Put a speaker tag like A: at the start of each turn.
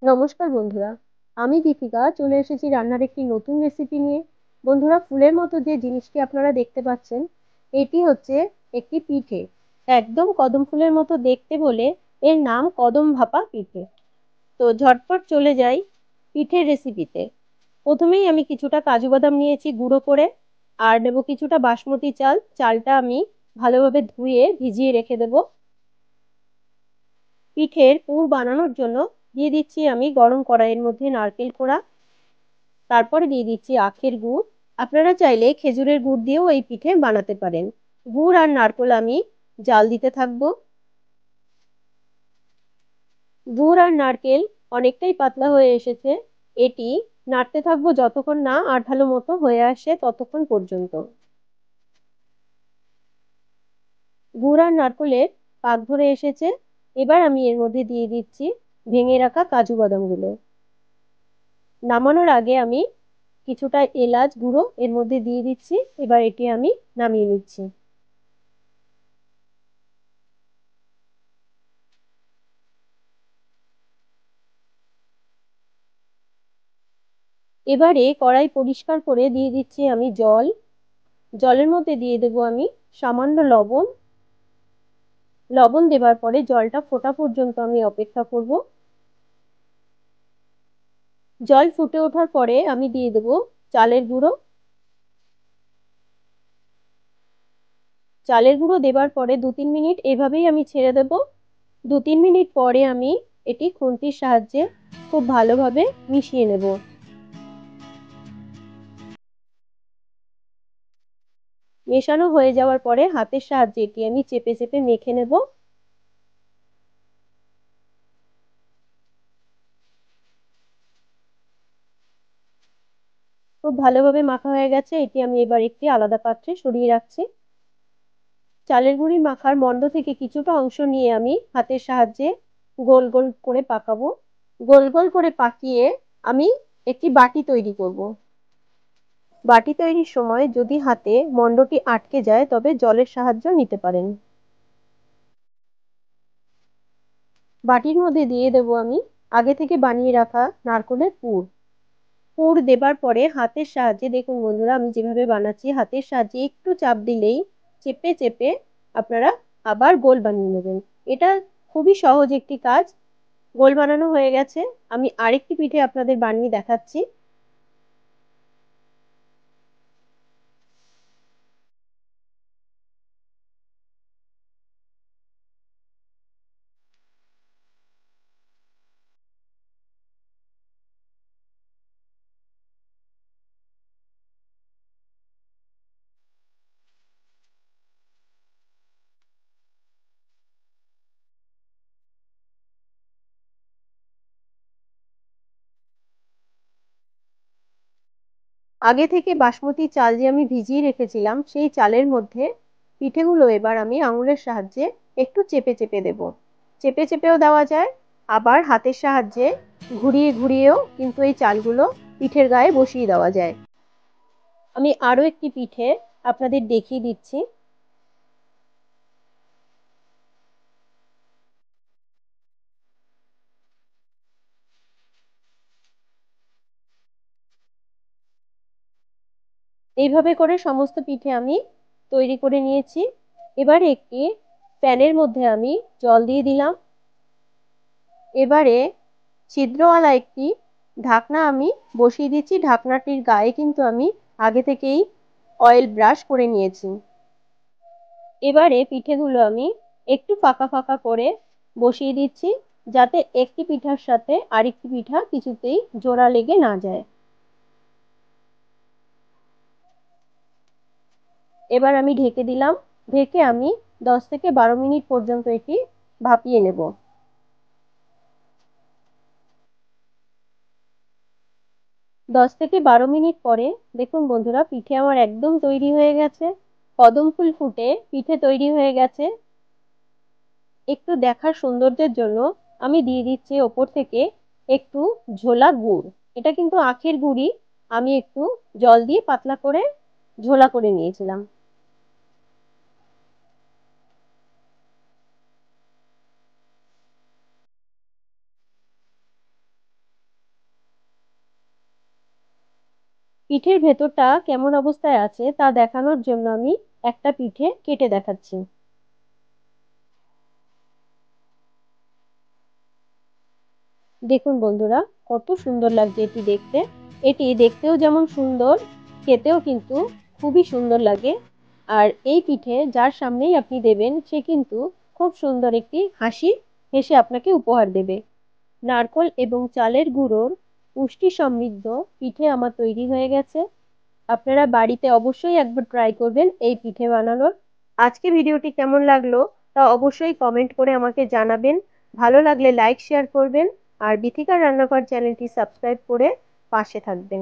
A: নমস্কার বন্ধুরা, আমি দীপিকা চলে এসেছি রান্নার একটি নতুন রেসিপি নিয়ে। বন্ধুরা, ফুলের মতো যে জিনিসটি আপনারা দেখতে পাচ্ছেন, এটি হচ্ছে একটি পিঠে। একদম কদম ফুলের মতো দেখতে বলে এর নাম কদম ভাপা পিঠে। তো ঝটপট চলে যাই পিঠের রেসিপিতে। প্রথমেই আমি কিছুটা কাজু বাদাম নিয়েছি গুঁড়ো করে, আর নেব কিছুটা বাসমতি চাল। চালটা আমি ভালোভাবে ধুয়ে ভিজিয়ে রেখে দেব। পিঠের পুর বানানোর জন্য দিয়ে দিচ্ছি আমি গরম কড়াইয়ের মধ্যে নারকেল কোড়া। তারপরে দিয়ে দিচ্ছি আখের গুড়। আপনারা চাইলে খেজুরের গুড় দিয়েও এই পিঠে বানাতে পারেন। গুড় আর নারকেল আমি জাল দিতে থাকবো। গুড় আর নারকেল অনেকটাই পাতলা হয়ে এসেছে। এটি নাড়তে থাকবো যতক্ষণ না আঠালো মতো হয়ে আসে ততক্ষণ পর্যন্ত। গুড় আর নারকেলের পাক ধরে এসেছে। এবার আমি এর মধ্যে দিয়ে দিচ্ছি ভেঙে রাখা কাজু বাদামগুলো। নামানোর আগে আমি কিছুটা এলাচ গুঁড়ো এর মধ্যে দিয়ে দিচ্ছি। এবার এটি আমি নামিয়ে নিচ্ছি। এবারে কড়াই পরিষ্কার করে দিয়ে দিচ্ছি আমি জল। জলের মধ্যে দিয়ে দেবো আমি সামান্য লবণ। লবণ দেবার পরে জলটা ফোটা পর্যন্ত আমি অপেক্ষা করব। জল ফুটে ওঠার পরে আমি দিয়ে দেবো চালের গুঁড়ো। চালের গুঁড়ো দেবার পরে 2-3 মিনিট এভাবেই আমি ছেড়ে দেব। 2-3 মিনিট পরে আমি এটি খুন্তির সাহায্যে খুব ভালোভাবে মিশিয়ে নেব। মেশানো হয়ে যাওয়ার পরে হাতের সাহায্যে এটি আমি চেপে চেপে মেখে নেব। খুব ভালোভাবে মাখা হয়ে গেছে। এটি আমি এবার একটি আলাদা পাত্রে সরিয়ে রাখছি। চালের গুঁড়ি মাখার মণ্ড থেকে কিছুটা অংশ নিয়ে আমি হাতের সাহায্যে গোল গোল করে পাকাবো। গোল গোল করে পাকিয়ে আমি একটি বাটি তৈরি করব। বাটি তৈরির সময় যদি হাতে মণ্ডটি আটকে যায় তবে জলের সাহায্য নিতে পারেন। বাটির মধ্যে দিয়ে দেব আমি আগে থেকে বানিয়ে রাখা নারকেলের পুর। পুর দেবার পরে হাতের সাহায্যে, দেখুন বন্ধুরা আমি যেভাবে বানাচ্ছি, হাতের সাহায্যে একটু চাপ দিলেই চেপে চেপে আপনারা আবার গোল বানিয়ে নেবেন। এটা খুবই সহজ একটি কাজ। গোল বানানো হয়ে গেছে। আমি আরেকটি পিঠে আপনাদের বানিয়ে দেখাচ্ছি। আগে থেকে বাসমতি চাল যে আমি ভিজিয়ে রেখেছিলাম সেই চালের মধ্যে পিঠেগুলো এবার আমি আঙুলের সাহায্যে একটু চেপে চেপে দেব। চেপে চেপেও দেওয়া যায়, আবার হাতের সাহায্যে ঘুরিয়ে ঘুরিয়েও কিন্তু এই চালগুলো পিঠের গায়ে বসিয়ে দেওয়া যায়। আমি আরো একটি পিঠে আপনাদের দেখিয়ে দিচ্ছি। এইভাবে করে সমস্ত পিঠে আমি তৈরি করে নিয়েছি। এবারে একটি প্যানের মধ্যে আমি জল দিয়ে দিলাম। এবারে ছিদ্রওয়ালা একটি ঢাকনা আমি বসিয়ে দিচ্ছি। ঢাকনাটির গায়ে কিন্তু আমি আগে থেকেই অয়েল ব্রাশ করে নিয়েছি। এবারে পিঠেগুলো আমি একটু ফাঁকা ফাঁকা করে বসিয়ে দিচ্ছি, যাতে একটি পিঠার সাথে আরেকটি পিঠা কিছুতেই জোড়া লেগে না যায়। এবার আমি ঢেকে দিলাম। ঢেকে আমি 10 থেকে 12 মিনিট পর্যন্ত এটি ভাপিয়ে নেব। 10 থেকে 12 মিনিট পরে দেখুন বন্ধুরা, পিঠে আমার একদম তৈরি হয়ে গেছে। কদম ফুল ফুটে পিঠে তৈরি হয়ে গেছে। একটু দেখার সৌন্দর্যের জন্য আমি দিয়ে দিচ্ছি ওপর থেকে একটু ঝোলা গুড়। এটা কিন্তু আখের গুড়ই, আমি একটু জল দিয়ে পাতলা করে ঝোলা করে নিয়েছিলাম। পিঠের ভেতরটা কেমন অবস্থায় আছে তা দেখানোর জন্য আমি একটা পিঠে কেটে দেখাচ্ছি। দেখুন বন্ধুরা, কত সুন্দর লাগছে এটি দেখতে। এটি দেখতেও যেমন সুন্দর, খেতেও কিন্তু খুবই সুন্দর লাগে। আর এই পিঠে যার সামনেই আপনি দেবেন সে কিন্তু খুব সুন্দর একটি হাসি হেসে আপনাকে উপহার দেবে। নারকোল এবং চালের গুঁড়োর পুষ্টি সমৃদ্ধ পিঠে আমার তৈরি হয়ে গেছে। আপনারা বাড়িতে অবশ্যই একবার ট্রাই করবেন এই পিঠে বানানোর। আজকে ভিডিওটি কেমন লাগলো তা অবশ্যই কমেন্ট করে আমাকে জানাবেন। ভালো লাগলে লাইক শেয়ার করবেন আর বিথিকা রান্নাঘর চ্যানেলটি সাবস্ক্রাইব করে পাশে থাকবেন।